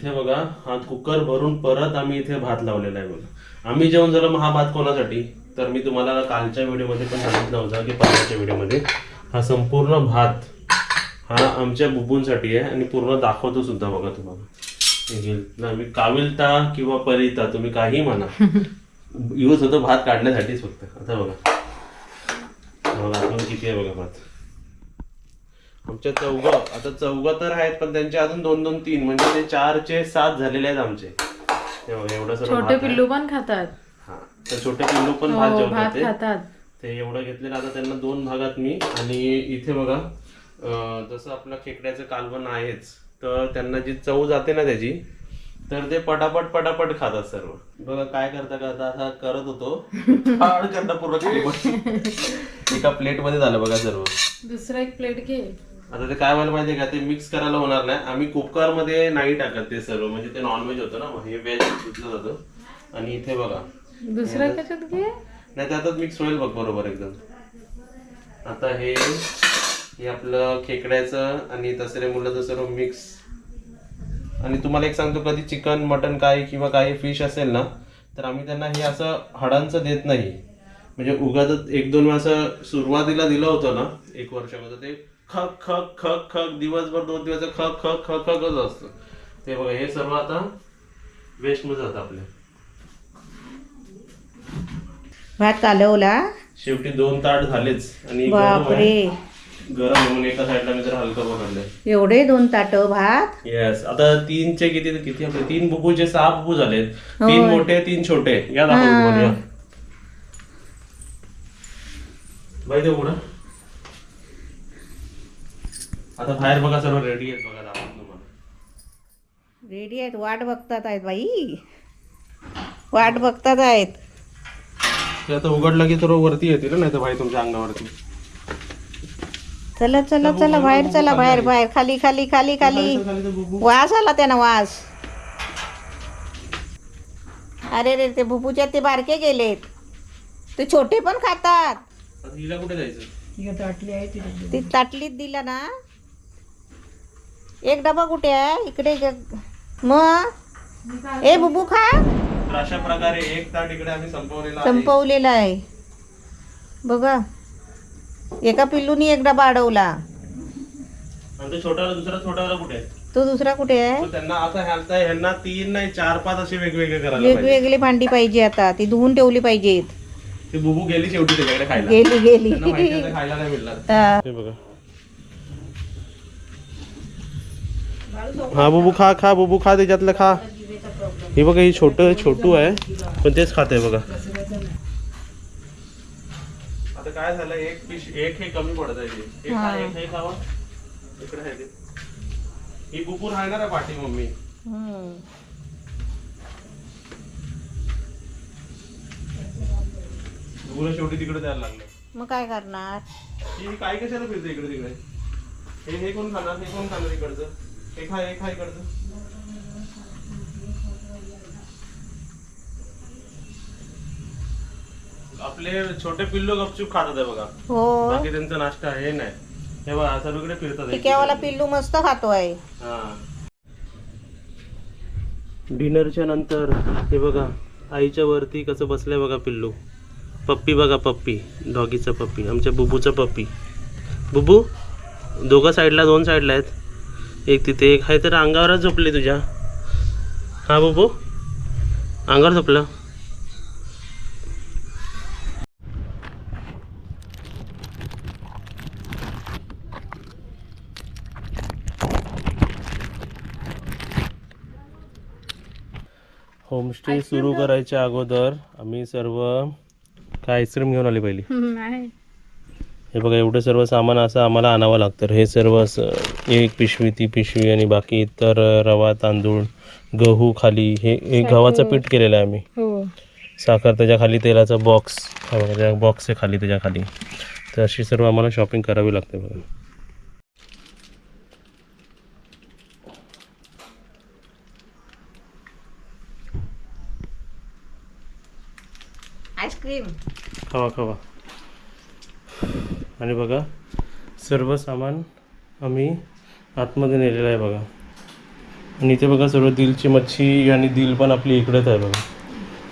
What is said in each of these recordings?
इथे बघा हा कुकर भरून परत आम्ही इथे भात लावलेला आहे बघा. आम्ही जेवण झालं. मग हा भात कोणासाठी, तर मी तुम्हाला कालच्या व्हिडिओमध्ये पण सांगितलं होतं की परवाच्या व्हिडिओमध्ये हा संपूर्ण भात हा आमच्या बुबूंसाठी आहे आणि पूर्ण दाखवतो सुद्धा बघा तुम्हाला. आम्ही काविलता किंवा परिता तुम्ही काही म्हणा, यूज होतो भात काढण्यासाठीच फक्त. आता बघा अजून किती आहे बघा भात. आमच्या आता चौघं तर आहेत, पण त्यांचे अजून 2-2-3 म्हणजे ते 4चे 7 झालेले आहेत आमचे. एवढं सर्व छोटे पिल्लू पण खातात. हा, तर छोटे पिल्लू पण भात जेवतात खातात. ते एवढं घेतलेलं. आता त्यांना 2 भागात मी. आणि इथे बघा जसं आपलं खेकड्याचं कालवण आहेच, तर त्यांना जी चव जाते ना त्याची, तर ते पटापट खातात सर्व. बघा काय करता असा करत होतो पूर्ण एका प्लेट मध्ये झालं बघा सर्व. दुसरा एक प्लेट घे. आता ते काय व्हायला माहितीये का, ते मिक्स करायला होणार नाही. आम्ही कुकर मध्ये नाही टाकत ते सर्व, म्हणजे ते नॉनव्हेज होतं ना, हे व्हेज घेतलं जातं. आणि इथे बघा दुसरा कशात घे, नाही त्यातच मिक्स होईल बघ बरोबर एकदम. आता हे आपलं खेकड्याचं आणि तसरे मुलाचं सर्व मिक्स. आणि तुम्हाला एक सांगतो, कधी चिकन मटन काही किंवा काही फिश असेल ना, तर आम्ही त्यांना हे असं हाडांचं देत नाही. म्हणजे उगाच 1-2 वेळा असं सुरुवातीला दिलं होतं ना 1 वर्षामध्ये, ते खक खक खक खक दिवसभर 2 दिवस खक खक खक खकच असतं ते. बघा हे सर्व आता वेस्ट मध्ये जातं आपल्या. भात कालवला शेवटी 2 ताट झालेच. आणि बापरे, गरम म्हणून एका साईडला मी जर हलकं पकडलंय. एवढे 2 ताट भात. येस. आता 3चे किती आपले 3 बुबूचे 6 बुबू झालेत. 3 मोठे 3 छोटे. या दाखवतो तुम्हाला. या बाई ते उघडा. आता बाहेर बघा सर्व रेडी आहेत बघा. दाखवतो तुम्हाला. रेडी आहेत, वाट बघतात आहेत बाई, वाट बघतात आहेत. ते आता उघडलं की सर्व वरती येतील, नाही तर भाई तुमच्या अंगावरती. चला चला चला बाहेर, चला बाहेर बाहेर, खाली खाली खाली खाली. वास आला त्यांना, वास. अरे रे, ते बुबूच्या ते बारके गेलेत, ते छोटे पण खातात. हिला कुठे जायचं, ती ताटलीत दिला ना. एक डबा कुठे आहे, इकडे मग ए बुबू खा. तर अशा प्रकारे एक ताट इकडे आम्ही संपवलेला आहे बघा. एका पिल्लूनी एक डबा अडवला. आणि तो छोटा दुसरा छोटावाला कुठे आहे, तो दुसरा कुठे आहे. त्यांना आता ह्यांना 3 नाही 4-5 असे वेगवेगळे करायला पाहिजे. वेगवेगळी भांडी पाहिजे, आता ती धुवून ठेवली पाहिजेत. ती बुबू गेली शेवटी त्याच्याकडे खायला. गेली त्यांना माहिती आहे खायला नाही मिळणार. हे बघा. हा बुबू खा खा, बुबू खा, त्याच्यातलं खा. हे बघा, ही छोटू आहे पण तेच खाते बघा. आता काय झालं, एक हे कमी पडत आहे. एक हे खावा इकडे आहे ते. ही बुबू राहणार आहे पाठी मम्मी. बुबूला शेवटी तिकडे द्यायला लागलं. मग काय करणार, ही काय कशाला फिरते इकडे तिकडे. हे कोण खाणार, हे कोण खाणार इकडचं. हे खा इकडचं. आपले छोटे पिल्लू गपचूप खातात आहे बघा. हो, बाकी त्यांचा नाश्ता हे नाही. हे बघा सर्वीकडे फिरतात. टिक्यावाला पिल्लू मस्त खातोय. डिनरच्या नंतर हे बघा आईच्या वरती कसं बसलंय बघा पिल्लू. पप्पी बघा, पप्पी, डॉगीचा पप्पी, आमच्या बुबूचा पप्पी. बुबू 2 साईडला 2 साईडला आहेत. एक तिथे एक आहे, तर अंगावरच झोपले तुझ्या. हा बुबू अंगावर झोपलं. होमस्टे सुरू करायच्या अगोदर आम्ही सर्व काय आईस्क्रीम घेऊन आली पहिली. हे बघा एवढं सर्व सामान असं आम्हाला आणावं लागतं. हे सर्व असं एक पिशवी, ती पिशवी, आणि बाकी इतर रवा, तांदूळ, गहू खाली. हे गव्हाचं पीठ केलेलं आहे आम्ही. साखर, त्याच्या खाली तेलाचा बॉक्स, त्या बॉक्स आहे खाली, त्याच्या खाली. तर अशी सर्व आम्हाला शॉपिंग करावी लागते बघा. आईस्क्रीम खावा. आणि बघा सर्व सामान आम्ही आतमध्ये नेलेलं आहे बघा. आणि इथे बघा सर्व दिलची मच्छी आणि दिल पण आपली इकडेच आहे बघा.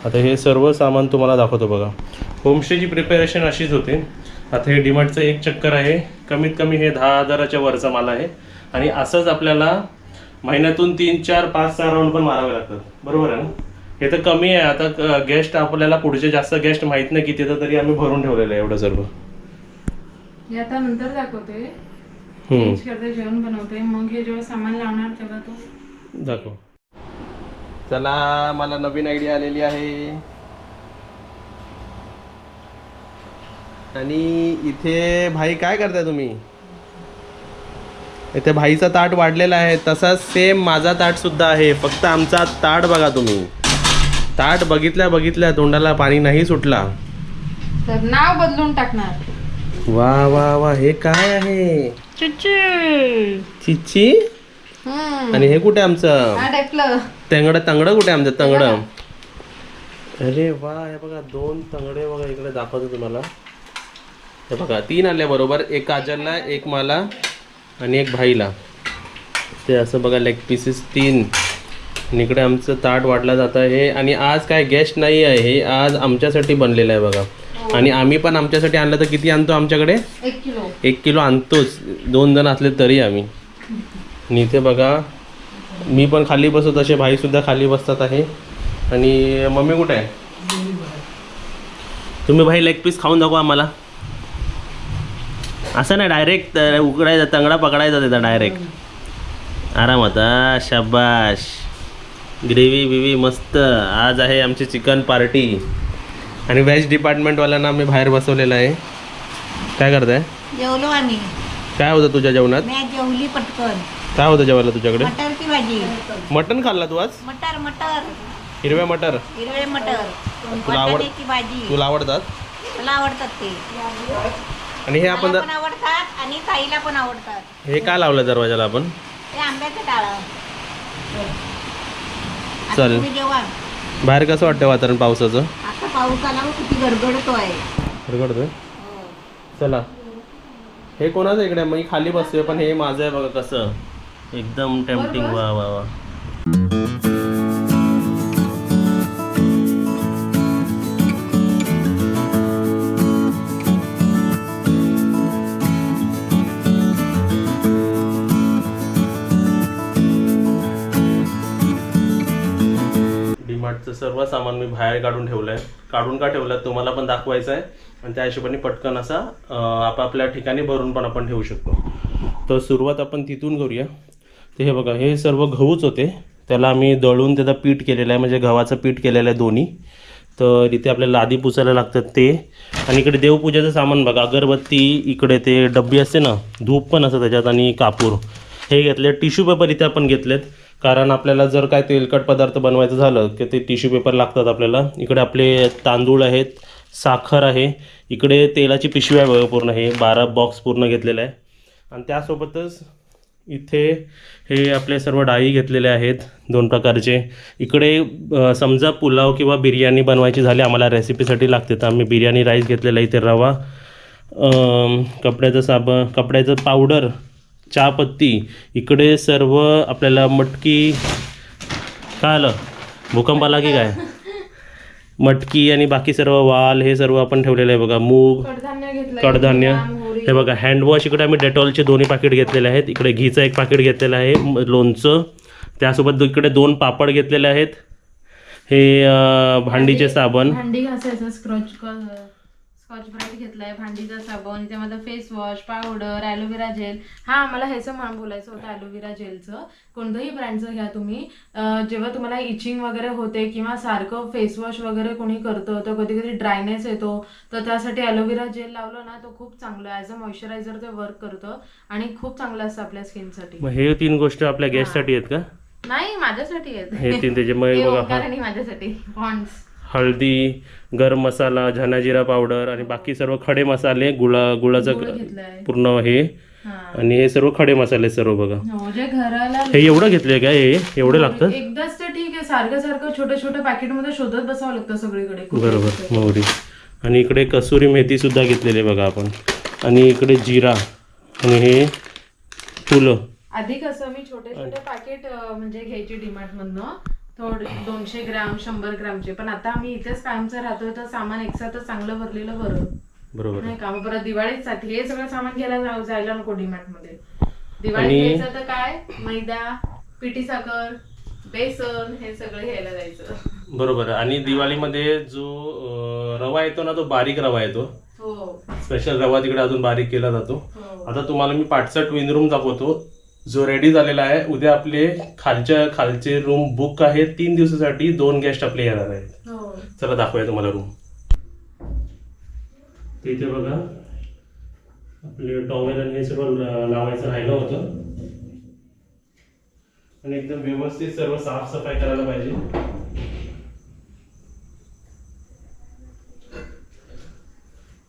आता हे सर्व सामान तुम्हाला दाखवतो बघा. होमस्टेची प्रिपेरेशन अशीच होते. आता हे डीमार्टचं एक चक्कर आहे, कमीत कमी हे 10,000च्या वरचा माल आहे. आणि असंच आपल्याला महिन्यातून 3, 4, 5, 6 राऊंड पण मारावे लागतात, बरोबर आहे ना. हे तर कमी आहे. आता गेस्ट आपल्याला पुढचे जास्त गेस्ट माहीत नाही किती, तर तरी आम्ही भरून ठेवलेलं आहे एवढं सर्व. हे आता नंतर दाखवते. चेंज करते, जेवण बनवते, मग हे जेव्हा सामान लावणार तेव्हा तो दाखव. चला, मला नवीन आयडिया आलेली आहे. आणि इथे भाई काय करताय तुम्ही? इथे भाईचा ताट वाढलेला आहे, तसाच सेम माझा ताट सुद्धा आहे. फक्त आमचा ताट बघा तुम्ही. ताट बघितल्या बघितल्या तोंडाला पाणी नाही सुटला. तर नाव बदलून टाकणार. वा वा वा, हे काय आहे? चिच्ची. आणि हे कुठे आमचं तंगड? तंगड कुठे आमचं तंगड? अरे वा, हे बघा 2 तंगडे बघा इकडे दाखवतो तुम्हाला. हे बघा 3 आले बरोबर, एक काजलला, एक मला आणि एक भाईला. ते असं बघा लेग पीसेस 3. आणि इकडे आमचं ताट वाढलं जातं आहे. आणि आज काय गेस्ट नाही आहे, हे आज आमच्यासाठी बनलेलं आहे बघा. आणि आम्ही पण आमच्यासाठी आणलं तर किती आणतो आमच्याकडे? 1 किलो आणतोच, 2 जण असले तरी आम्ही. आणि इथे बघा मी पण खाली बसतो, तसे भाईसुद्धा खाली बसतात आहे. आणि मम्मी कुठे आहे? तुम्ही भाई लेग पीस खाऊन दाखवा आम्हाला. असं नाही डायरेक्ट उकडायचा, तंगडा पकडायचा त्याचा डायरेक्ट आरामात. शाबाश. ग्रेव्ही बिवी मस्त. आज आहे आमची चिकन पार्टी. आणि व्हेज डिपार्टमेंटवाल्यांना आम्ही बाहेर बसवलेलं आहे. काय करताय? जेवलो आम्ही. काय होतं तुझ्या जेवणात? मी जेवली पटकन. काय होतं जेवायला तुझ्याकडे? मटरची भाजी. मटण खाल्ला तू आज? मटर मटर हिरवे मटर. हिरवे मटर. तुला बटाट्याची भाजी. तुला आवडतात? मला आवडतात ते. आणि हे आपण मला पण आवडतात आणि ताईला पण आवडतात. हे काय लावलं दरवाजाला आपण? ते आंब्याचं डाळ. चल. तुम्ही जेवा. बाहेर कसं वाटतं वातावरण पावसाचं? आता पाऊस आला, किती गडगडतो आहे. गडगडतोय. चला, हे कोणाचं इकडे? मी खाली बसतोय पण हे माझं आहे बघा कसं एकदम टेम्पटिंग. वा वा वा. डीमार्टचं सर्व सामान मी बाहेर काढून ठेवलं आहे. काढून का ठेवलं तुम्हाला पण दाखवायचं आहे. आणि त्या हिशोबाने पटकन असा आपापल्या ठिकाणी भरून पण आपण ठेवू शकतो. तर सुरुवात आपण तिथून करूया. ते हे बघा, हे सर्व गहूच होते, त्याला आम्ही दळून त्याचा पीठ केलेलं आहे, म्हणजे गव्हाचं पीठ केलेलं आहे दोन्ही. तर इथे आपल्याला लादी पुसायला लागतात ते. आणि इकडे देवपूजेचं सामान बघा, अगरबत्ती, इकडे ते डब्बी असते ना, धूप पण असतं त्याच्यात, आणि कापूर हे घेतले. टिश्यू पेपर इथे आपण घेतलेत, कारण आपल्याला जर काय तेलकट पदार्थ बनवायचं झालं की ते टिश्यू पेपर लागतात आपल्याला. इकडे आपले तांदूळ आहेत, साखर आहे, इकडे तेलाची पिशवी आहे बघा पूर्ण, हे 12 बॉक्स पूर्ण घेतलेलं आहे. आणि त्यासोबतच इथे हे आपले सर्व डाळी घेतलेले आहेत 2 प्रकारचे. इकडे समजा पुलाव किंवा बिर्याणी बनवायची झाली आम्हाला रेसिपीसाठी लागते, तर आम्ही बिर्याणी राईस घेतलेला आहे. इथे रवा, कपड्याचं साबण, कपड्याचं पावडर, चहापत्ती, इकडे सर्व आपल्याला मटकी. काय आलं? भूकंप आला की काय? मटकी आणि बाकी सर्व वाल हे सर्व आपण ठेवलेलं आहे बघा. मूग, कडधान्य. हे बघा हँडवॉश, इकडे आम्ही डेटॉलचे 2 पाकिट घेतलेले आहेत. इकडे घीचं 1 पाकिट घेतलेलं आहे, लोणचं, त्यासोबत इकडे 2 पापड घेतलेले आहेत. हे भांडीचे साबण, भांडी घासायचं स्कॉच ब्राईट घेतलाय, भांडीचा साबण, त्यामध्ये face wash, powder, aloe vera gel. हा मला ह्याचं म्हणून बोलायचं होतं, ॲलोवेरा जेलचं. कोणतंही ब्रँडचं घ्या तुम्ही. जेव्हा तुम्हाला इचिंग वगैरे होते किंवा सारखं फेस वॉश वगैरे कोणी करतं तर कधी कधी ड्रायनेस येतो, तर त्यासाठी ॲलोवेरा जेल लावलं ना तो खूप चांगलं आहे. ॲज अ मॉइश्चरायझर ते वर्क करतं आणि खूप चांगलं असतं आपल्या स्किनसाठी. मग हे 3 गोष्टी आपल्या गेस्टसाठी आहेत का? नाही, माझ्यासाठी आहेत हे 3 त्याच्यामुळे बघा. माझ्यासाठी पॉन्ड्स, हळदी, गरम मसाला, धनाजिरा पावडर आणि बाकी सर्व खडे मसाले, गुळाचं पूर्ण हे, आणि हे सर्व खडे मसाले सर्व बघा. जे घराला हे एवढं घेतले काय? हे एवढे लागतात? एकदाच तर ठीक आहे, सारखं छोट्या पॅकेटमध्ये शोधत बसावं लागतं सगळीकडे. बरोबर, मोहरी. आणि इकडे कसुरी मेथी सुद्धा घेतलेली बघा आपण. आणि इकडे जिरा आणि हे फुलं आधी कसं मी छोटे छोटे पॅकेट म्हणजे घ्यायची डीमार्ट मधनं थोडे 200 ग्राम 100 ग्रामचे, पण आता आम्ही इथेच कायमचं राहतोय तर सामान एकसाथच चांगलं भरलेलं बरं बरोबर नाही का. मग परत दिवाळीसाठी हे सगळं सामान घ्यायला जायला नको डीमार्ट मध्ये. दिवाळी घ्यायचं तर काय मैदा, पिठी साखर, बेसन हे सगळं घ्यायला जायचं. बरोबर. आणि दिवाळीमध्ये जो रवा येतो ना तो बारीक रवा येतो, हो स्पेशल रवा तिकडे अजून बारीक केला जातो. हो. आता तुम्हाला मी पाठचा ट्विन रूम दाखवतो जो रेडी झालेला आहे. उद्या आपले खालचे रूम बुक आहे 3 दिवसासाठी. 2 गेस्ट आपले येणार आहेत. हो चला दाखवूया तुम्हाला रूम. इथे बघा आपले टॉवेल आणि हे सगळं लावायचं राहिलं होतं आणि एकदम व्यवस्थित सर्व साफसफाई करायला पाहिजे.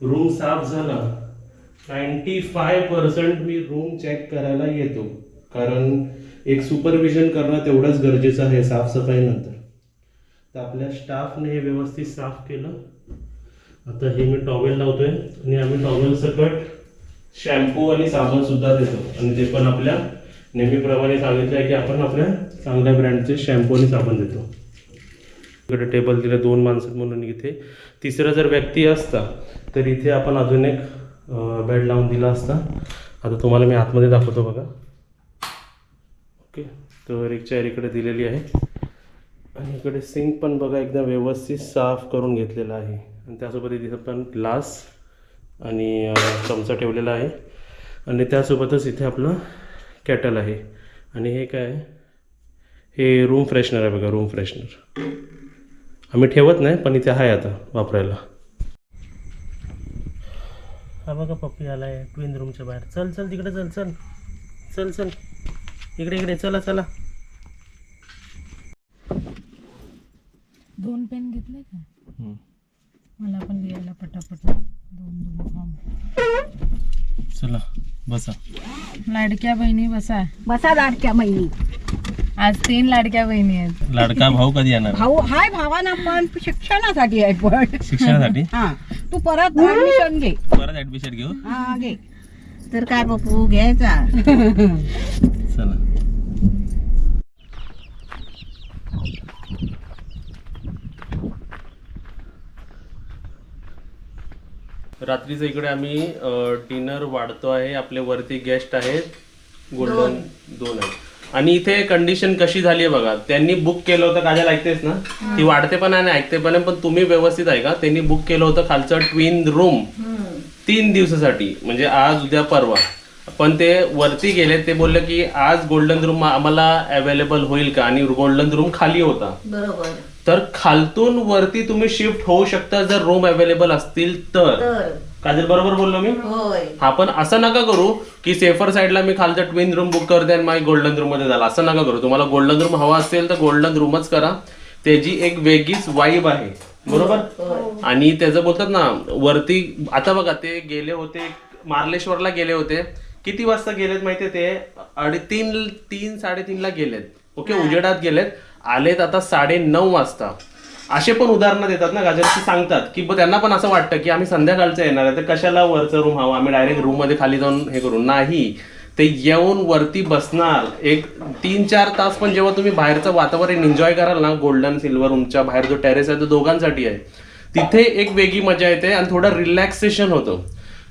रूम साफ झाला 95% मी रूम चेक करायला येतो, कारण एक सुपरविजन करणं तेवढंच गरजेचं आहे साफसफाई नंतर. तर आपल्या स्टाफने हे व्यवस्थित साफ केलं. आता हे मी टॉवेल लावतोय आणि आम्ही टॉवेल सकट शॅम्पू आणि साबण सुद्धा देतो, आणि ते पण आपल्या नेहमीप्रमाणे सांगितलं आहे की आपण आपल्या चांगल्या ब्रँडचे शॅम्पू आणि साबण देतो. इकडे टेबल दिले 2 माणसं म्हणून. इथे तिसरा जर व्यक्ती असता तर इथे आपण अजून एक बेड लावून दिला असता. आता तुम्हाला मी आतमध्ये दाखवतो बघा. ओके, तर एक चेअर इकडे दिलेली आहे आणि इकडे सिंक पण बघा एकदम व्यवस्थित साफ करून घेतलेला आहे. आणि त्यासोबत इथे पण ग्लास आणि चमचा ठेवलेला आहे. आणि त्यासोबतच इथे आपलं केटल आहे. आणि हे काय आहे, हे रूम फ्रेशनर आहे बघा. रूम फ्रेशनर आम्ही ठेवत नाही पण इथे आहे आता वापरायला. हा बघा पप्पी आला आहे ट्विन रूमच्या बाहेर. चल चल तिकडे चल चल चल चल इकडे इकडे चला चला. 2 पेन घेतले का मला पण लिहायला पटापट 2 फॉर्म. चला बसा. लाडक्या बहिणी बसा. बसा लाडक्या बहिणी. आज 3 लाडक्या बहिणी आहेत. लाडका भाऊ कधी येणार? भाऊ हाय, भावाना पण शिक्षणासाठी आहे पण. शिक्षणासाठी? हा, तू परत ऍडमिशन घे. परत ऍडमिशन घेऊ. हा घे. तर काय बापू घ्यायचा. चला. रात्रीचं इकडे आम्ही डिनर वाढतो आहे. आपले वरती गेस्ट आहेत गोल्डन 2 आहेत. आणि इथे कंडिशन कशी झाली आहे बघा. त्यांनी बुक केलं होतं, काजल ऐकतेस ना, ती वाढते पण आणि ऐकते पण, पण तुम्ही व्यवस्थित ऐका. त्यांनी बुक केलं होतं खालचं ट्विन रूम 3 दिवसासाठी, म्हणजे आज उद्या परवा. पण ते वरती गेले, ते बोलले की आज गोल्डन रूम आम्हाला अवेलेबल होईल का, आणि गोल्डन रूम खाली होता. बरोबर. तर खालतून वरती तुम्ही शिफ्ट होऊ शकता जर रूम अवेलेबल असतील तर. काजल बरोबर बोललो मी? होय. हा, पण असं नका करू की सेफर साईडला मी खालचा ट्विन रूम बुक करते आणि माझी गोल्डन रूम मध्ये झाला. असं नका करू. तुम्हाला गोल्डन रूम हवा असेल तर गोल्डन रूमच करा. त्याची एक वेगळीच वाईब आहे. बरोबर. आणि त्याचं बोलतात ना वरती. आता बघा ते गेले होते मार्लेश्वरला गेले होते. किती वाजता गेलेत माहितीये? ते 3-3:30ला गेलेत. ओके, उजेडात गेलेत. आलेत आता 9:30 वाजता. असे पण उदाहरणं देतात ना गाजर, की सांगतात की त्यांना पण असं वाटतं की आम्ही संध्याकाळचं येणार आहे तर कशाला वरचं रूम हवा, आम्ही डायरेक्ट रूम मध्ये खाली जाऊन हे करू. नाही, ते येऊन वरती बसणार एक 3-4 तास. पण जेव्हा तुम्ही बाहेरचं वातावरण एन्जॉय कराल ना, गोल्डन सिल्वर रूमच्या बाहेर जो टेरेस आहे तो दोघांसाठी आहे, तिथे एक वेगळी मजा येते आणि थोडं रिलॅक्सेशन होतं.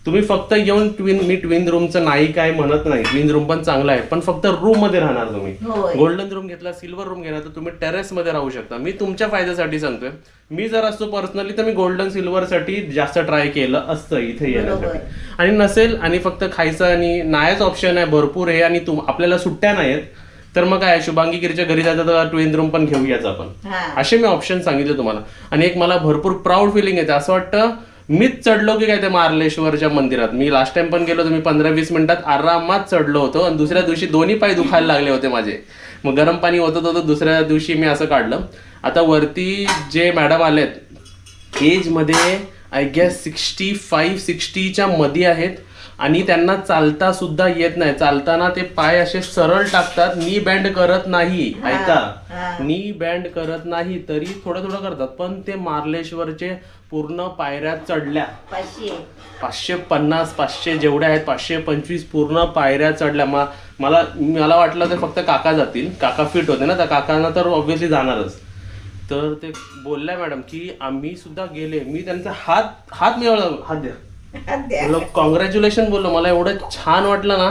तुम्ही फक्त येऊन मी ट्विन रूमचं नाही काय म्हणत नाही, ट्विन रूम पण चांगला आहे, पण फक्त रूम मध्ये राहणार तुम्ही. गोल्डन रूम घेतला, सिल्वर रूम घेणार तर तुम्ही टेरेस मध्ये राहू शकता. मी तुमच्या फायद्यासाठी सांगतोय. मी जर असतो पर्सनली तर मी गोल्डन सिल्वर साठी जास्त ट्राय केलं असतं इथे येण्यासाठी. आणि नसेल आणि फक्त खायचं आणि नाहीच ऑप्शन आहे भरपूर आहे आणि आपल्याला सुट्ट्या नाहीत तर मग काय शुभांगीगिरीच्या घरी जायचं तर ट्विन रूम पण घेऊयाच आपण. असे मी ऑप्शन सांगितले तुम्हाला. आणि एक मला भरपूर प्राऊड फिलिंग येते. असं वाटतं मीच चढलो की काय ते मार्लेश्वरच्या मंदिरात. मी लास्ट टाइम पण गेलो होतो. मी 15-20 मिनिटात आरामात चढलो होतो आणि दुसऱ्या दिवशी दोन्ही पाय दुखायला लागले होते माझे. मग गरम पाणी होतं दुसऱ्या दिवशी मी असं काढलं. आता वरती जे मॅडम आलेत एज मध्ये आय गेस 65-60च्या मध्ये आहेत आणि त्यांना चालता सुद्धा येत नाही. चालताना ते पाय असे सरळ टाकतात, नी बँड करत नाही. ऐका, नी बँड करत नाही तरी थोडं थोडं करतात. पण ते मार्लेश्वरचे पूर्ण पायऱ्या चढल्या 550 500 जेवढ्या आहेत 525 पूर्ण पायऱ्या चढल्या. मला वाटलं ते फक्त काका जातील, काका फिट होते ना, त्या काकांना तर ऑब्व्हियसली जाणारच. तर ते बोलल्या मॅडम की आम्ही सुद्धा गेले, मी त्यांचा हात मिळवला, हात द्या बोललो कॉंग्रॅच्युलेशन बोललो. मला एवढं छान वाटलं ना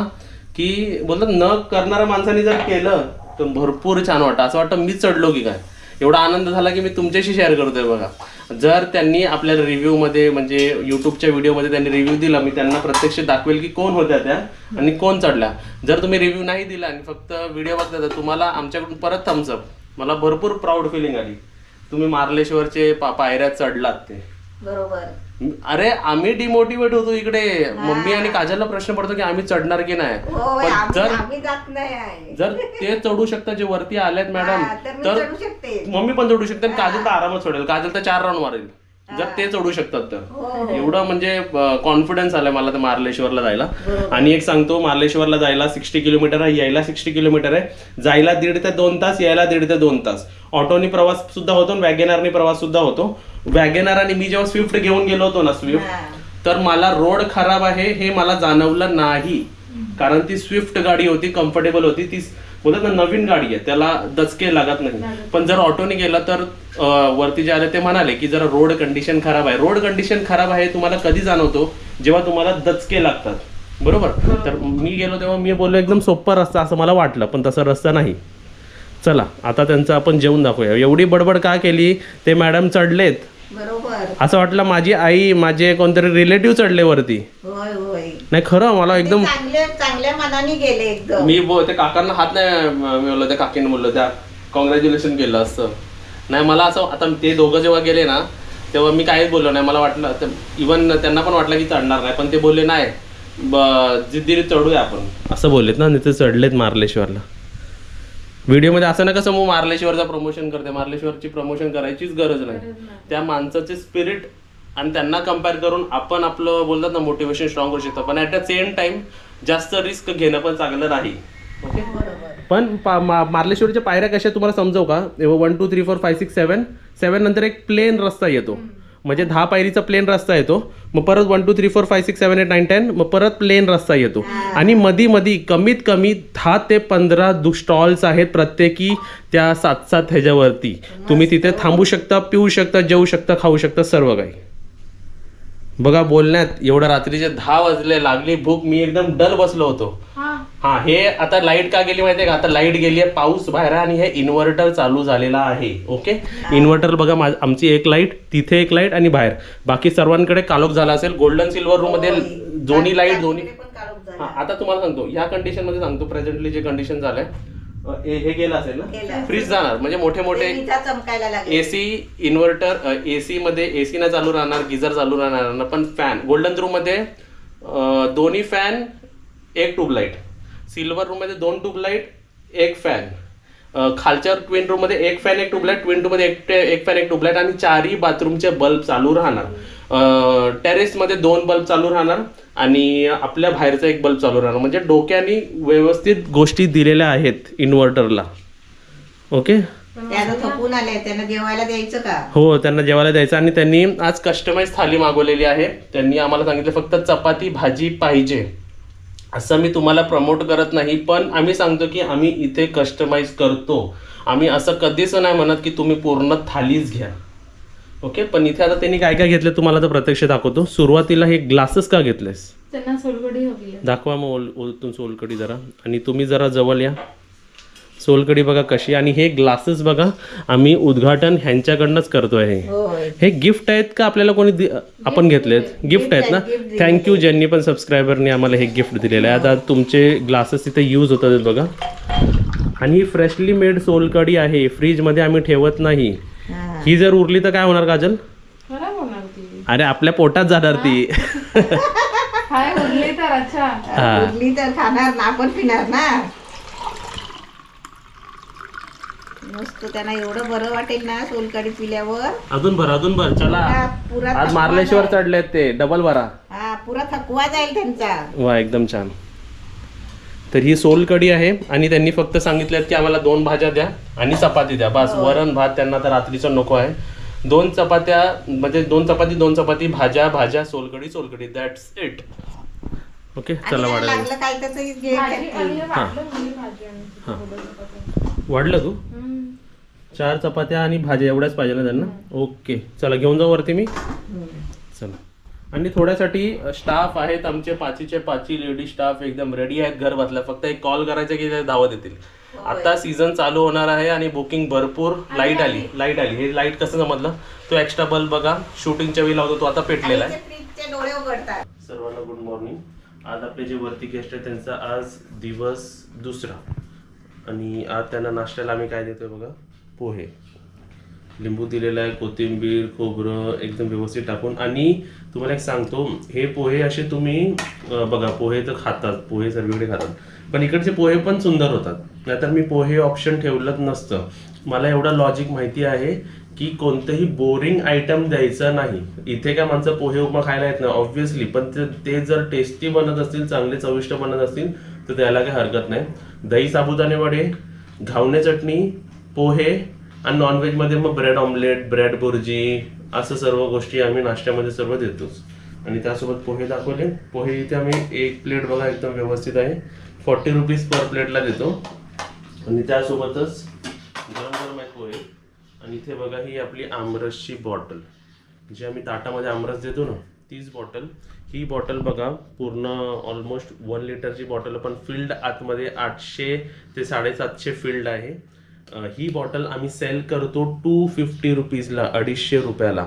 की बोलतात न करणाऱ्या माणसाने जर केलं तर भरपूर छान वाटतं. असं वाटतं मी चढलो की काय, एवढा आनंद झाला की मी तुमच्याशी शेअर करतोय बघा. जर त्यांनी आपल्या रिव्ह्यूमध्ये म्हणजे युट्यूबच्या व्हिडिओमध्ये त्यांनी रिव्ह्यू दिला, मी त्यांना प्रत्यक्ष दाखवेल की कोण होत्या त्या आणि कोण चढल्या. जर तुम्ही रिव्ह्यू नाही दिला आणि फक्त व्हिडिओ बघता तर तुम्हाला आमच्याकडून परत थम्सअप. मला भरपूर प्राऊड फिलिंग आली. तुम्ही मार्लेश्वरचे पायऱ्या चढलात ते बरोबर. अरे आम्ही डिमोटिवेट होतो इकडे. मम्मी आणि काजलला प्रश्न पडतो की आम्ही चढणार की नाही. होय, पण आम्ही जात नाही आहे. जर ते चढू शकतात जे वरती आलेत मॅडम, तर मी तर चढू शकते. मम्मी पण चढू शकते आणि काजल तर आरामात चढेल. काजल तर 4 राऊंड मारेल जर ते चढू शकतात तर. एवढं म्हणजे कॉन्फिडन्स आलाय मला तर मार्लेश्वरला जायला. आणि एक सांगतो, मार्लेश्वरला जायला 60 किलोमीटर आहे, यायला 60 किलोमीटर आहे. जायला 1.5 ते 2 तास, यायला 1.5 ते 2 तास. ऑटोनी प्रवास सुद्धा होतो, वॅगेनारनी प्रवास सुद्धा होतो. वॅगेनार आणि मी जेव्हा स्विफ्ट घेऊन गेलो होतो ना स्विफ्ट, तर मला रोड खराब आहे हे मला जाणवलं नाही. कारण ती स्विफ्ट गाडी होती, कम्फर्टेबल होती. ती बोलतात ना नवीन गाडी आहे, त्याला दचके लागत नाही. पण जर ऑटोने गेला तर वरती जे आले ते म्हणाले की जरा रोड कंडिशन खराब आहे. रोड कंडिशन खराब आहे तुम्हाला कधी जाणवतो, जेव्हा तुम्हाला दचके लागतात. बरोबर. तर मी गेलो तेव्हा मी बोललो एकदम सोपा रस्ता असं मला वाटलं, पण तसा रस्ता नाही. चला आता त्यांचं आपण जेवून दाखवूया. एवढी बडबड का केली, ते मॅडम चढलेत. बरोबर. असं वाटलं माझी आई, माझे कोणतरी रिलेटिव्ह चढले वरती. होय होय. नाही खरं मला एकदम चांगल्या मनाने गेले एकदम. मी ते काकांना हात नाही मिळवलं, त्या काकीने बोललो त्या कॉंग्रॅच्युलेशन केलं असतं. नाही मला असं, आता ते दोघं जेव्हा गेले ना तेव्हा मी काहीच बोललो नाही. मला वाटलं इवन त्यांना पण वाटलं की चढणार नाही, पण ते बोलले नाही जिद्दीने चढूया आपण असं बोललेत ना. आणि ते चढलेत मार्लेश्वरला. व्हिडिओमध्ये असं ना कसं मग मार्लेश्वरचा प्रमोशन करते, मार्लेश्वरची प्रमोशन करायचीच गरज नाही. त्या माणसाचे स्पिरिट आणि त्यांना कम्पेअर करून आपण आपलं बोलतात ना मोटिवेशन स्ट्रॉंग करू शकतो. पण ॲट द सेम टाइम जास्त रिस्क घेणं पण चांगलं नाही. ओके. पण मार्लेश्वरच्या पायऱ्या कशा तुम्हाला समजव का. 1 2 3 4 5 6 7 नंतर एक प्लेन रस्ता येतो, म्हणजे 10 पायरीचा प्लेन रस्ता येतो. मग परत 1 2 3 4 5 6 7 8 9 10 मग परत प्लेन रस्ता येतो. आणि मधी कमीत कमी 10 ते 15 स्टॉल्स आहेत प्रत्येकी त्या 7-7 ह्याच्यावरती. तुम्ही तिथे थांबू शकता, पिऊ शकता, जेवू शकता, खाऊ शकता, सर्व काही. बघा बोलण्यात एवढं रात्रीचे 10 वाजले, लागली भूक, मी एकदम डल बसलो होतो. हा हे आता लाईट का गेली माहितीये का, आता लाईट गेली आहे, पाऊस बाहेर आणि हे इन्व्हर्टर चालू झालेला आहे. ओके. इन्व्हर्टर बघा आमची एक लाईट, तिथे एक लाईट आणि बाहेर, बाकी सर्वांकडे कालोख झाला असेल. गोल्डन सिल्वर रूम मध्ये दोन्ही लाईट दोन्ही. आता तुम्हाला सांगतो या कंडिशन मध्ये सांगतो प्रेझेंटली जे कंडिशन झालंय, हे गेलं असेल ना, फ्रीज जाणार, म्हणजे मोठे मोठे एसी इन्व्हर्टर, एसी मध्ये एसी ना चालू राहणार, गिझर चालू राहणार, पण फॅन गोल्डन रूम मध्ये 2 फॅन 1 ट्यूबलाईट, सिल्वर रूम मध्ये 2 ट्यूबलाईट 1 फॅन, खालच्या ट्विन रूम मध्ये 1 फॅन 1 ट्यूबलाईट, ट्विन रूम मध्ये 1 फॅन 1 ट्यूबलाईट आणि 4ही बाथरूमचे बल्ब चालू राहणार. टेरेस मध्ये 2 बल्ब चालू राहणार आणि आपल्या बाहेरचा 1 बल्ब चालू राहणार. म्हणजे डोक्याने व्यवस्थित गोष्टी दिलेल्या आहेत इन्व्हर्टरला. ओके. थकून आले, त्यांना जेवायला द्यायचं का. हो त्यांना जेवायला द्यायचं. आणि त्यांनी आज कस्टमाइज थाली मागवलेली आहे. त्यांनी आम्हाला सांगितलं फक्त चपाती भाजी पाहिजे. असं मी तुम्हाला प्रमोट करत नाही, पण आम्ही सांगतो की आम्ही इथे कस्टमाइज करतो. आम्ही असं कधीच नाही म्हणत की तुम्ही पूर्ण थालीच घ्या. ओके. पण इथे आता त्यांनी काय काय घेतलं तुम्हाला तर प्रत्यक्ष दाखवतो. सुरुवातीला हे ग्लासेस का घेतलेस, त्यांना सोलकढी हवी आहे. दाखवा मग ओलतून सोलकढी जरा. आणि तुम्ही जरा जवळ या. सोलकढी बघा कशी. आणि हे ग्लासेस बघा आम्ही उद्घाटन ह्यांच्याकडनंच करतोय. हे गिफ्ट आहेत का आपल्याला कोणी आपण घेतलेत, गिफ्ट आहेत ना. थँक्यू ज्यांनी पण सबस्क्रायबरने आम्हाला हे गिफ्ट दिलेलं आहे. आता तुमचे ग्लासेस इथे यूज होतात बघा. आणि ही फ्रेशली मेड सोलकढी आहे, फ्रीजमध्ये आम्ही ठेवत नाही. ही जर उरली तर काय होणार काजल. खराब होणार ती. अरे आपल्या पोटात जाणार ती. काय उरली तर अच्छा, उरली तर खाणार ना, आपण पिणार ना. मस्त त्यांना एवढं बरं वाटेल ना सोलकढी पिल्यावर. अजून भर चला. आज मार्लेश्वर चढलेत ते, डबल भरा. हा पुरा थकवा जाईल त्यांचा. वा एकदम छान. तर ही सोलकढी आहे आणि त्यांनी फक्त सांगितलं की आम्हाला 2 भाज्या द्या आणि चपाती द्या, बस. वरण भात त्यांना तर रात्रीचं नको आहे. 2 चपात्या म्हणजे 2 चपाती भाज्या सोलकढी, दॅट्स इट. ओके चला वाढायला लागलं काय त्याचं घे भाजी आणि घेतली. वाटलं मी भाजी आणि हां. थोडं वाढलं तू हम्म. 4 चपात्या आणि भाज्या एवढ्याच पाहिजे ना त्यांना ओके चला घेऊन जाऊ वरती मी चला आणि थोड्यासाठी स्टाफ आहेत आमचे 5चे 5 लेडी स्टाफ एकदम रेडी आहेत घर बसल्या फक्त एक कॉल करायचा की ते धावत येतील आता सीझन चालू होणार आहे आणि बुकिंग भरपूर लाईट आली हे लाईट कसं समजलं तो एक्स्ट्रा बल्ब बघा शूटिंगच्या वेळी लावतो तो आता पेटलेला आहे फ्रीजचे डोळे उघडतात. सर्वांना गुड मॉर्निंग आज आपले जे वरती गेस्ट आहे त्यांचा आज दिवस दुसरा आणि आज त्यांना नाश्त्याला आम्ही काय देतोय बघा पोहे लिंबू दिलेला आहे कोथिंबीर खोबरं एकदम व्यवस्थित टाकून आणि तुम्हाला एक सांगतो हे पोहे असे तुम्ही बघा पोहे तर खातात पोहे सर्वीकडे खातात पण इकडचे पोहे पण सुंदर होतात नाहीतर मी पोहे ऑप्शन ठेवलंच नसतं मला एवढा लॉजिक माहिती आहे की कोणतंही बोरिंग आयटम द्यायचा नाही इथे काय माणसं पोहे उपमा खायला येत नाही ऑब्व्हियसली पण ते जर टेस्टी बनत असतील चांगले चविष्ट बनत असतील तर त्याला काही हरकत नाही दही साबुदाणे वडे घावणे चटणी पोहे आणि नॉनव्हेजमध्ये मग ब्रेड ऑमलेट ब्रेड बुर्जी असं सर्व गोष्टी आम्ही नाश्त्यामध्ये सर्व देतोच आणि त्यासोबत पोहे दाखवले पोहे इथे आम्ही एक प्लेट बघा एकदम व्यवस्थित आहे 40 रुपीज पर प्लेटला देतो आणि त्यासोबतच गरम गरम आहे पोहे आणि इथे बघा ही आपली आमरसची बॉटल जी आम्ही ताटामध्ये आमरस देतो ना तीच बॉटल ही बॉटल बघा पूर्ण ऑलमोस्ट 1 लिटरची बॉटल पण फिल्ड आतमध्ये 800 ते 750 फिल्ड आहे ही बॉटल आम्ही सेल करतो 250 रुपीजला 250 रुपयाला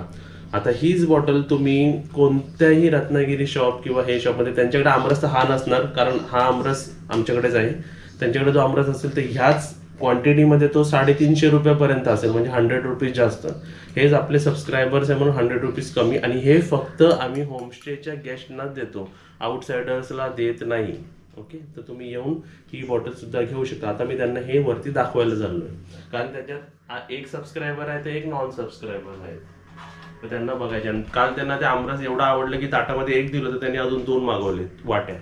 आता हीच बॉटल तुम्ही कोणत्याही रत्नागिरी शॉप किंवा हे शॉपमध्ये त्यांच्याकडे आमरस तर हा नसणार कारण हा आमरस आमच्याकडेच आहे त्यांच्याकडे जो आमरस असेल तर ह्याच क्वांटिटीमध्ये तो 350 रुपयापर्यंत असेल म्हणजे 100 रुपीज जास्त हेच आपले सबस्क्रायबर्स आहे म्हणून 100 रुपीज कमी आणि हे फक्त आम्ही होमस्टेच्या गेस्टनाच देतो आउटसायडर्सला देत नाही ओके तर तुम्ही येऊन ही बॉटल सुद्धा घेऊ शकता आता मी त्यांना हे वरती दाखवायला चाललोय कारण त्याच्यात एक सबस्क्रायबर आहे तर एक नॉन सबस्क्रायबर आहे तर त्यांना बघायचे आणि काल त्यांना ते आमरस एवढं आवडलं की ताटामध्ये एक दिलं तर त्यांनी अजून 2 मागवले वाट्या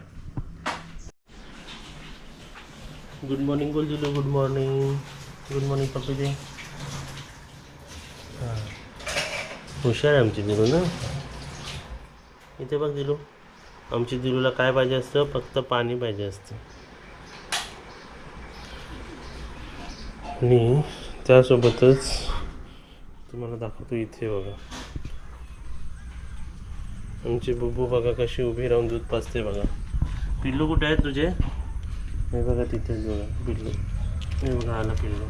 गुड मॉर्निंग बोल दिलो गुड मॉर्निंग पप्पीचे हां हुशार आहे आमची दिलू ना इथे बघ दिलू आमची दिलूला काय पाहिजे असतं फक्त पाणी पाहिजे असतं आणि त्यासोबतच तुम्हाला दाखवतो इथे बघा आमची बुब्बू बघा कशी उभी राहून दूध पाजते बघा पिल्लू कुठे आहेत तुझे हे बघा तिथेच बघा पिल्लू हे बघा आला पिल्लू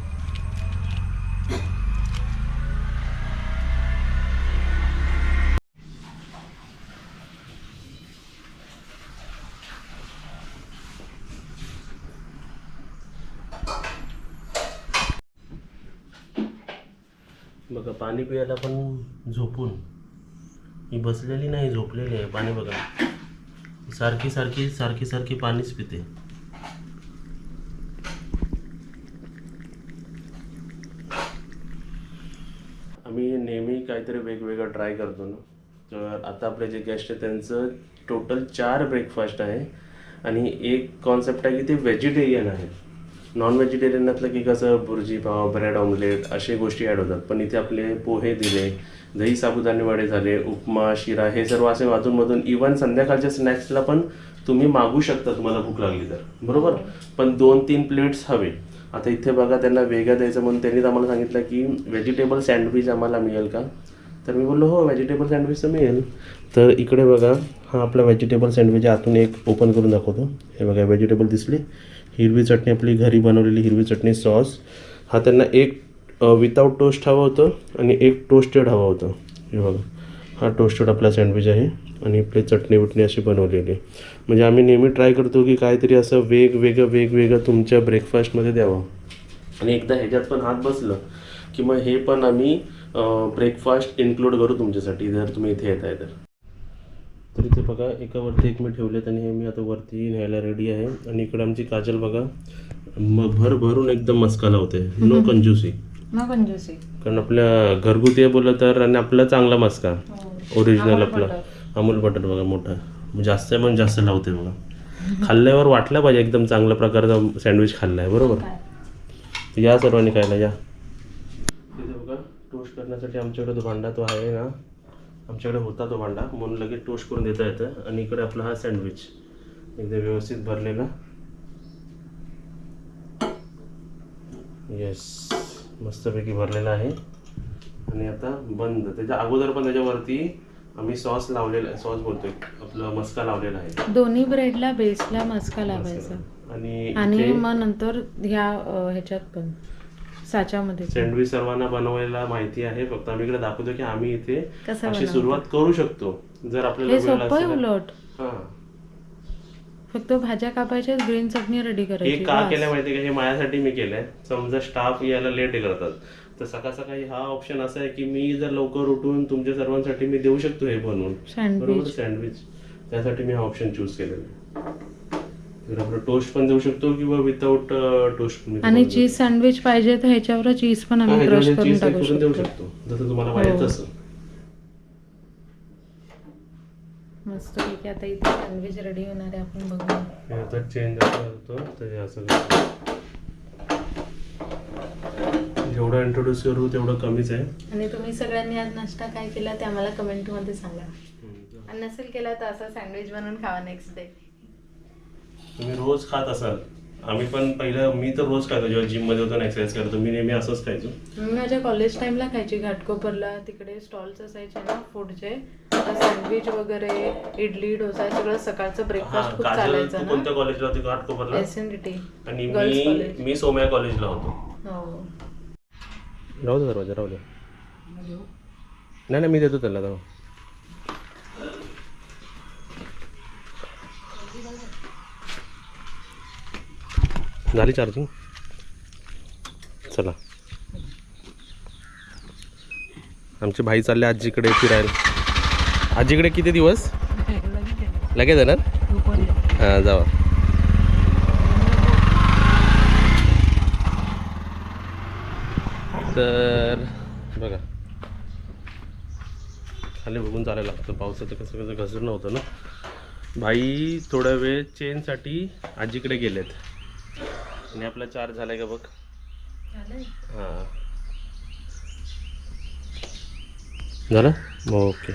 बघा पाणी प्यायला पण झोपून ही बसलेली नाही झोपलेली आहे पाणी बघा सारखी पाणीच पिते आम्ही नेहमी काहीतरी वेगवेगळं ट्राय करतो ना तर आता आपले जे गेस्ट आहे त्यांचं टोटल 4 ब्रेकफास्ट आहे आणि एक कॉन्सेप्ट आहे की ते व्हेजिटेरियन आहेत नॉन व्हेजिटेरियनातलं की कसं बुर्जी पाव ब्रेड ऑमलेट अशा गोष्टी ॲड होतात पण इथे आपले पोहे दिले दही साबुदाणे वडे झाले उपमा शिरा हे सर्व असे अधूनमधून इव्हन संध्याकाळच्या स्नॅक्सला पण तुम्ही मागू शकता तुम्हाला भूक लागली तर बरोबर पण 2-3 प्लेट्स हवे आता इथे बघा त्यांना वेगळं द्यायचं म्हणून त्यांनीच आम्हाला सांगितलं की व्हेजिटेबल सँडविच आम्हाला मिळेल का तर मी बोललो हो व्हेजिटेबल सँडविच तर मिळेल तर इकडे बघा हा आपला व्हेजिटेबल सँडविच आतून एक ओपन करून दाखवतो हे बघा व्हेजिटेबल दिसली हिरवी चटणी आपली घरी बनवलेली हिरवी चटणी सॉस हा त्यांना एक विदाऊट टोस्ट हवं होतं आणि एक टोस्टेड हवं होतं हे बघा हा टोस्टेड आपला सँडविच आहे आणि आपली चटणी बिटणी अशी बनवलेली आहे म्हणजे आम्ही नेहमी ट्राय करतो की काहीतरी असं वेगवेगळं तुमच्या ब्रेकफास्टमध्ये द्यावं आणि एकदा ह्याच्यात पण हात बसलं की मग हे पण आम्ही ब्रेकफास्ट इन्क्लूड करू तुमच्यासाठी जर तुम्ही इथे येत आहे तर इथे बघा एकावरती एक मी ठेवलेत आणि हे मी आता वरती न्यायला रेडी आहे आणि इकडे आमची काजल बघा भरून एकदम मस्का लावते नो कंजूसी कारण आपल्या घरगुती आहे बोललं तर आणि आपला चांगला मस्का ओरिजिनल आपला अमूल बटर बघा मोठा जास्त आहे म्हणून जास्त लावते बघा खाल्ल्यावर वाटलं पाहिजे एकदम चांगल्या प्रकारचा सँडविच खाल्ला आहे बरोबर या सर्वांनी खायला या तिथे बघा टोस्ट करण्यासाठी आमच्याकडे तो भांडा तो आहे ना आमच्याकडे होता तो भांडा म्हणून लगेच टोस्ट करून देता येतं आणि इकडे आपला हा सँडविच एकदा व्यवस्थित भरलेला. येस, मस्तपैकी भरलेला आहे. आणि आता बंद. त्याच्या अगोदर पण त्याच्यावरती आम्ही सॉस लावलेला, सॉस बोलतोय आपलं मस्का लावलेला आहे. दोन्ही ब्रेडला बेसला मस्का लावायचा आणि आणि मग नंतर ह्या ह्याच्यात पण साच्यामध्ये सँडविच सर्वांना बनवायला माहिती आहे, फक्त आम्ही इकडे दाखवतो की आम्ही इथे कसं अशी सुरुवात करू शकतो जर आपल्याला हे वेळ सोपं आहे असेल. उलट. हा, फक्त भाज्या कापायच्या, ग्रीन चटणी रेडी हे करायची. का केलं माहितीये का? हे माझ्यासाठी मी केलंय. समजा स्टाफ यायला लेट करतात, तर सकाळ सकाळी हा ऑप्शन असा आहे की मी जर लवकर उठून तुमच्या सर्वांसाठी मी देऊ शकतो हे बनवून. बरोबर, सँडविच. त्यासाठी मी हा ऑप्शन चूज केलेला आहे. तर आपलं टोस्ट पण देऊ शकतो किंवा विदाउट टोस्ट. आणि चीज सँडविच पाहिजे तर ह्याच्यावर चीज पण आम्ही क्रश करून टाकू देऊ शकतो. शकतो, जसं तुम्हाला पाहिजे तसं. मस्त पैकी आता इथे सँडविच रेडी होणार आहे, आपण बघूया. हे आता चेंज करतो तर हे असं करतो. जेवढं इंट्रोड्यूस करू तेवढं कमीच आहे. आणि तुम्ही सगळ्यांनी आज नाश्ता काय केला ते आम्हाला कमेंट मध्ये सांगा. आणि नसेल केला तर असं सँडविच बनवून खावा नेक्स्ट डे. तुम्ही रोज खात असाल. आम्ही पण पहिलं, मी तर रोज खायचो जेव्हा जिम मध्ये होतो ना, एक्सरसाइज करतो, मी नेहमी असंच खायचो. मी माझ्या कॉलेज टाइमला खायची. घाटकोपरला तिकडे स्टॉल्स असायचे ना फूडचे, सँडविच वगैरे, इडली डोसा, सगळं सकाळचं ब्रेकफास्ट खूप काजल, चालायचं तू ना. कोणत्या कॉलेजला होती? घाटकोपरला. SNDT आणि गर्ल्स कॉलेज. मी सोमया कॉलेजला होतो. हो. राहू दे दरवाजा, राहू दे. नाही मी देतो त्याला जाऊ. झाली चार्जिंग. चला, आमचे भाई चालले आजीकडे फिरायला. आजीकडे किती दिवस? लगेच येणार? हां, जावा. तर बघा, खाली बघून चालायला लागतं. पावसाचं कसं कसं घसरणं होतं ना. भाई थोड्या वेळ चेनसाठी आजीकडे गेलेत. आणि आपला चार्ज झालाय का बघ. हां, झालं. ओके.